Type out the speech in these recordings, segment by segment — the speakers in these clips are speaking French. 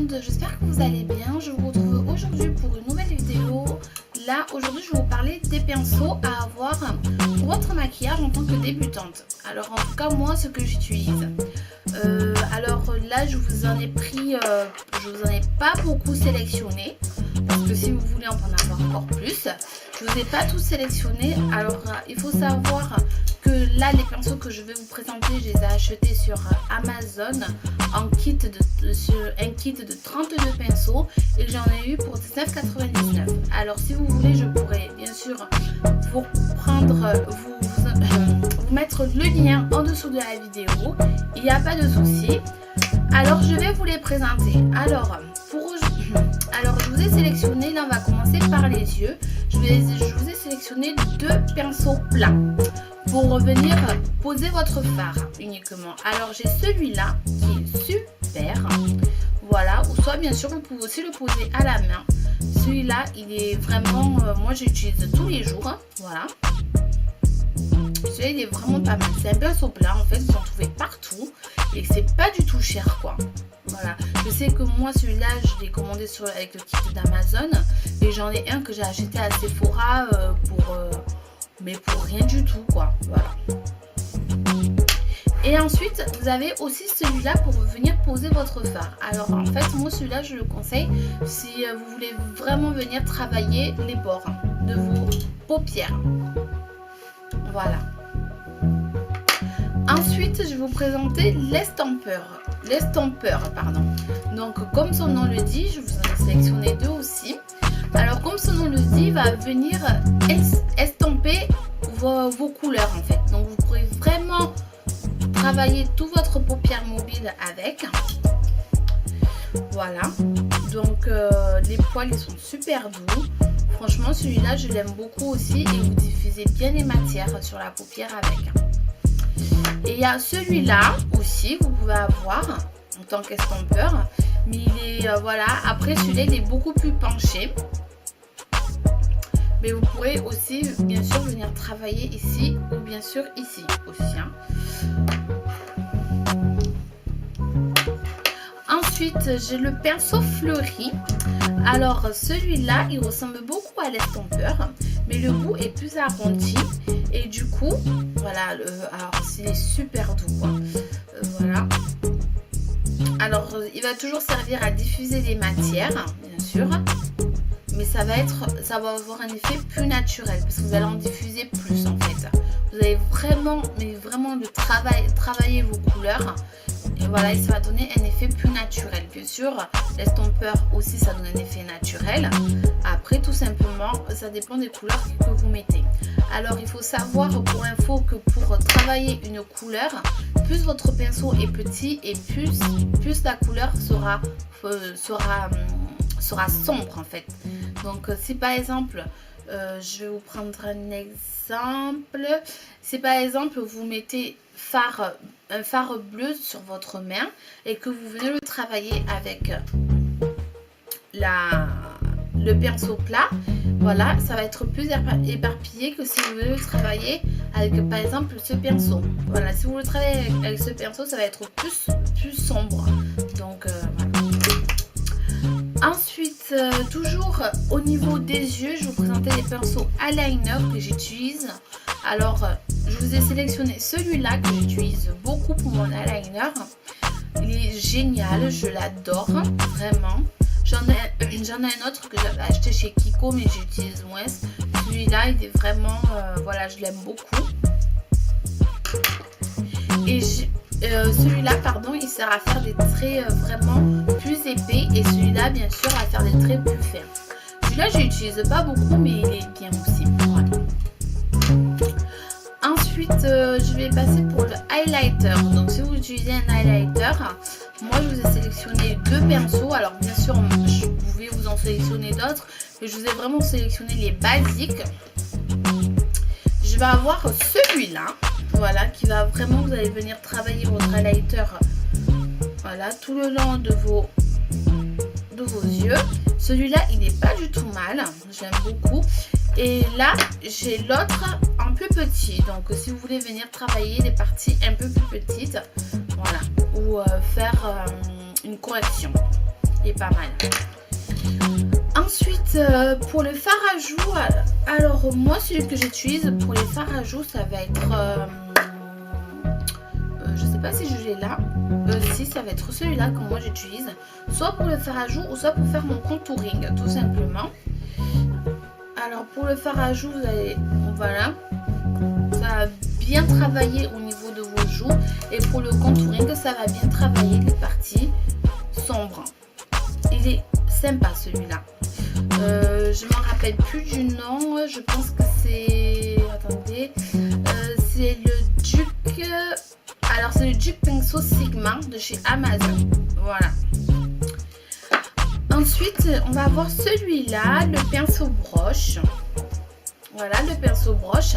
monde, j'espère que vous allez bien. Je vous retrouve aujourd'hui pour une nouvelle vidéo. Là, aujourd'hui, je vais vous parler des pinceaux à avoir pour votre maquillage en tant que débutante. Alors, en tout cas, moi, ce que j'utilise. Alors là, je vous en ai pas beaucoup sélectionné. Parce que si vous voulez en avoir encore plus, je ne vous ai pas tous sélectionnés. Alors, il faut savoir que là, les pinceaux que je vais vous présenter, je les ai achetés sur Amazon en kit un kit de 32 pinceaux et j'en ai eu pour 19,99 €. Alors, si vous voulez, je pourrais bien sûr vous mettre le lien en dessous de la vidéo. Il n'y a pas de souci. Alors, je vais vous les présenter. Alors, je vous ai sélectionné, là on va commencer par les yeux. Je vous ai sélectionné 2 pinceaux plats pour venir poser votre fard uniquement. Alors j'ai celui-là qui est super, voilà, ou soit bien sûr vous pouvez aussi le poser à la main. Celui-là il est vraiment, moi j'utilise tous les jours, hein, voilà. Celui-là il est vraiment pas mal, c'est un pinceau plat en fait, vous en trouvez partout et c'est pas du tout cher quoi. Voilà, je sais que moi celui-là je l'ai commandé avec le kit d'Amazon et j'en ai un que j'ai acheté à Sephora mais pour rien du tout quoi, voilà. Et ensuite vous avez aussi celui-là pour venir poser votre fard. Alors en fait moi celui-là je le conseille si vous voulez vraiment venir travailler les bords de vos paupières, voilà. Ensuite, je vais vous présenter l'estompeur. Donc, comme son nom le dit, je vous en ai sélectionné 2 aussi. Alors, comme son nom le dit, il va venir estomper vos couleurs en fait. Donc, vous pourrez vraiment travailler tout votre paupière mobile avec. Voilà. Donc, les poils, ils sont super doux. Franchement, celui-là, je l'aime beaucoup aussi. Et vous diffusez bien les matières sur la paupière avec. Et il y a celui-là aussi, vous pouvez avoir en tant qu'estompeur. Mais il est, voilà, après celui-là, il est beaucoup plus penché. Mais vous pourrez aussi, bien sûr, venir travailler ici ou bien sûr ici aussi. Hein. Ensuite, j'ai le pinceau fleuri. Alors, celui-là, il ressemble beaucoup à l'estompeur, mais le bout est plus arrondi. Et du coup, voilà, alors c'est super doux, quoi. Voilà. Alors, il va toujours servir à diffuser les matières, bien sûr. Mais ça va avoir un effet plus naturel, parce que vous allez en diffuser plus, en fait. Vous allez vraiment, mais vraiment travailler vos couleurs. Et voilà, et ça va donner un effet plus naturel. Bien sûr, l'estompeur aussi, ça donne un effet naturel. Après, tout simplement, ça dépend des couleurs que vous mettez. Alors, il faut savoir pour info que pour travailler une couleur, plus votre pinceau est petit et plus la couleur sera sombre en fait. Donc, si par exemple, je vais vous prendre un exemple. Si par exemple, vous mettez un fard bleu sur votre main et que vous venez le travailler avec le pinceau plat, voilà, ça va être plus éparpillé que si vous voulez le travailler avec par exemple ce pinceau. Voilà, si vous le travaillez avec ce pinceau, ça va être plus sombre. Donc voilà. Ensuite, toujours au niveau des yeux, je vais vous présenter les pinceaux eyeliner que j'utilise. Alors, je vous ai sélectionné celui-là que j'utilise beaucoup pour mon eyeliner. Il est génial, je l'adore, vraiment. J'en ai un autre que j'avais acheté chez Kiko, mais j'utilise moins. Celui-là, il est vraiment, voilà, je l'aime beaucoup. Et celui-là, pardon, il sert à faire des traits vraiment plus épais. Et celui-là, bien sûr, à faire des traits plus fins. Celui-là, je l'utilise pas beaucoup, mais il est bien aussi. Voilà. Ensuite, je vais passer pour le highlighter. Donc, si vous utilisez un highlighter, moi, je vous ai sélectionné 2 pinceaux. Alors, bien sûr, vous pouvez vous en sélectionner d'autres, mais je vous ai vraiment sélectionné les basiques. Je vais avoir celui-là, voilà, qui va vraiment, vous allez venir travailler votre highlighter, voilà, tout le long de vos yeux. Celui-là, il n'est pas du tout mal, j'aime beaucoup. Et là, j'ai l'autre un peu petit. Donc, si vous voulez venir travailler les parties un peu plus petites, voilà, ou faire une correction. il est pas mal. Ensuite, pour le fard à joues, alors moi celui que j'utilise pour les fards à joues, ça va être, je sais pas si je l'ai là, si ça va être celui-là que moi j'utilise, soit pour le fard à joues ou soit pour faire mon contouring, tout simplement. Alors pour le fard à joues, vous allez, voilà, ça va bien travailler au niveau de vos joues, et pour le contouring, ça va bien travailler les parties sombres. Il est sympa celui-là. Je m'en rappelle plus du nom, je pense que c'est, attendez, c'est le Duc, alors c'est le Duc Pinceau Sigma de chez Amazon, voilà. Ensuite on va avoir celui-là, le pinceau broche. Voilà le pinceau broche.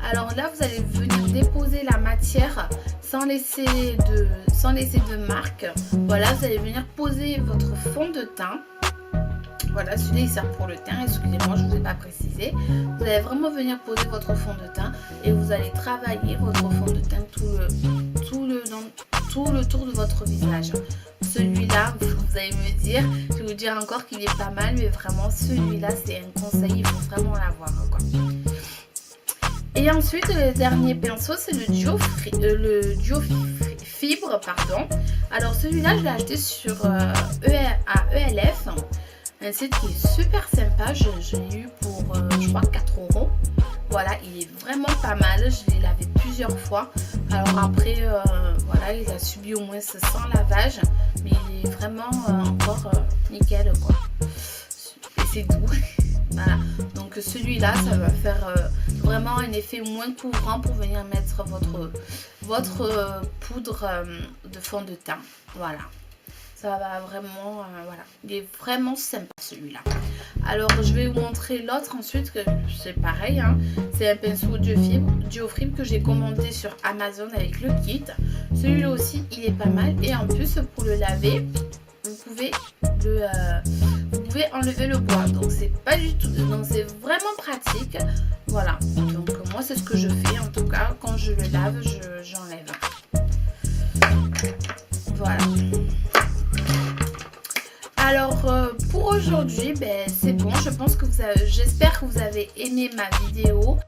Alors là vous allez venir déposer la matière sans laisser de marque. Voilà, vous allez venir poser votre fond de teint. Voilà, celui-là il sert pour le teint, excusez-moi, je ne vous ai pas précisé. Vous allez vraiment venir poser votre fond de teint et vous allez travailler votre fond de teint tout le tour de votre visage. Celui-là, vous allez me dire, je vais vous dire encore qu'il est pas mal, mais vraiment celui-là c'est un conseil, il faut vraiment l'avoir, quoi. Et ensuite le dernier pinceau c'est le Duo Fibre, pardon. Alors celui-là je l'ai acheté sur ELF. Un site qui est super sympa, je l'ai eu pour je crois 4 €. Voilà, il est vraiment pas mal, je l'ai lavé plusieurs fois. Alors après, voilà, il a subi au moins 100 lavages, mais il est vraiment encore nickel, quoi. Et c'est doux. Voilà, donc celui-là, ça va faire vraiment un effet moins couvrant pour venir mettre votre poudre de fond de teint. Voilà. Ça va vraiment, voilà, il est vraiment sympa celui-là. Alors je vais vous montrer l'autre ensuite, que c'est pareil, hein. C'est un pinceau Duo Fibre que j'ai commandé sur Amazon avec le kit. Celui-là aussi il est pas mal, et en plus pour le laver, vous pouvez enlever le bois, donc c'est pas du tout, donc c'est vraiment pratique. Voilà, donc moi c'est ce que je fais en tout cas, quand je le lave, j'enlève. Voilà. Alors pour aujourd'hui, ben, c'est bon, je pense que j'espère que vous avez aimé ma vidéo.